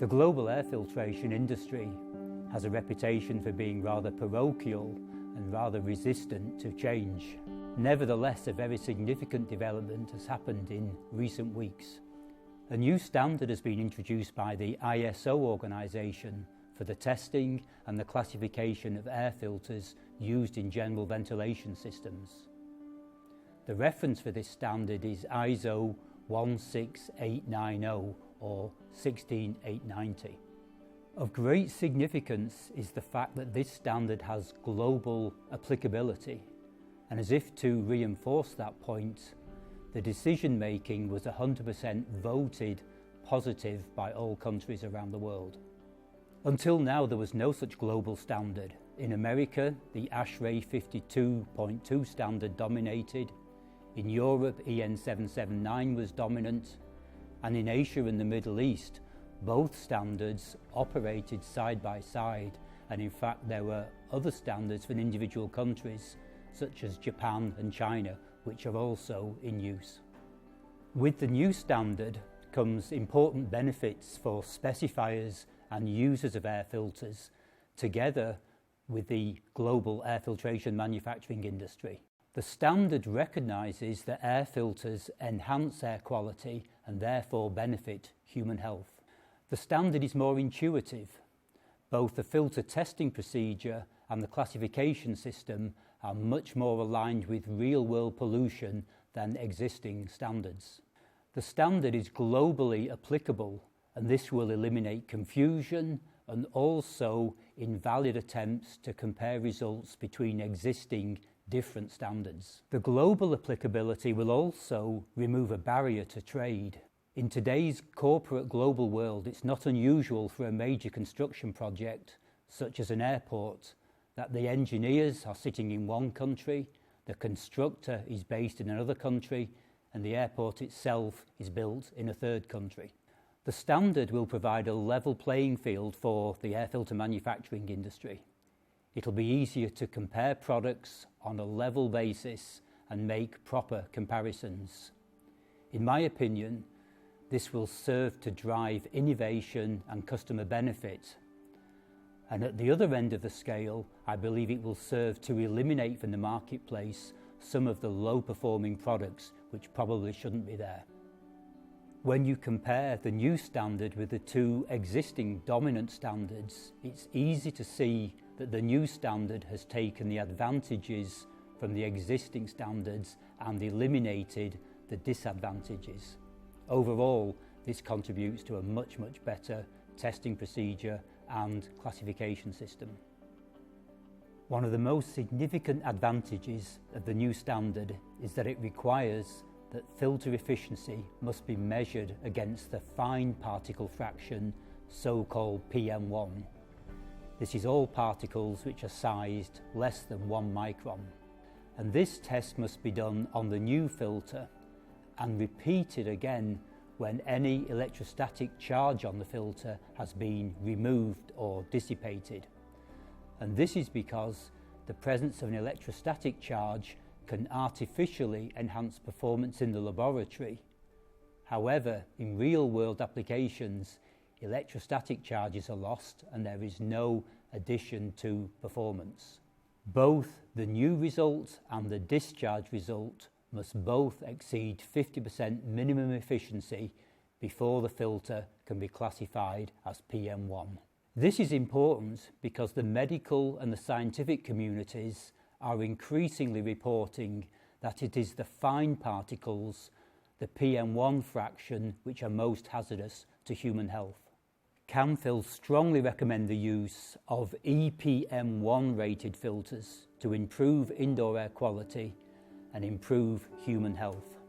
The global air filtration industry has a reputation for being rather parochial and rather resistant to change. Nevertheless, a very significant development has happened in recent weeks. A new standard has been introduced by the ISO organisation for the testing and the classification of air filters used in general ventilation systems. The reference for this standard is ISO 16890 or 16890. Of great significance is the fact that this standard has global applicability, and as if to reinforce that point, the decision making was 100% voted positive by all countries around the world. Until now, there was no such global standard. In America, the ASHRAE 52.2 standard dominated. In Europe, EN 779 was dominant. And in Asia and the Middle East, both standards operated side by side. And in fact, there were other standards for individual countries, such as Japan and China, which are also in use. With the new standard comes important benefits for specifiers and users of air filters, together with the global air filtration manufacturing industry. The standard recognises that air filters enhance air quality and therefore benefit human health. The standard is more intuitive. Both the filter testing procedure and the classification system are much more aligned with real-world pollution than existing standards. The standard is globally applicable, and this will eliminate confusion and also invalid attempts to compare results between existing different standards. The global applicability will also remove a barrier to trade. In today's corporate global world, it's not unusual for a major construction project, such as an airport, that the engineers are sitting in one country, the constructor is based in another country, and the airport itself is built in a third country. The standard will provide a level playing field for the air filter manufacturing industry. It'll be easier to compare products on a level basis and make proper comparisons. In my opinion, this will serve to drive innovation and customer benefit. And at the other end of the scale, I believe it will serve to eliminate from the marketplace some of the low-performing products which probably shouldn't be there. When you compare the new standard with the two existing dominant standards, it's easy to see that the new standard has taken the advantages from the existing standards and eliminated the disadvantages. Overall, this contributes to a much better testing procedure and classification system. One of the most significant advantages of the new standard is that it requires that filter efficiency must be measured against the fine particle fraction, so-called PM1. This is all particles which are sized less than 1 micron. And this test must be done on the new filter and repeated again when any electrostatic charge on the filter has been removed or dissipated. And this is because the presence of an electrostatic charge can artificially enhance performance in the laboratory. However, in real-world applications, electrostatic charges are lost and there is no addition to performance. Both the new result and the discharge result must both exceed 50% minimum efficiency before the filter can be classified as PM1. This is important because the medical and the scientific communities are increasingly reporting that it is the fine particles, the PM1 fraction, which are most hazardous to human health. Camfil strongly recommend the use of EPM1 rated filters to improve indoor air quality and improve human health.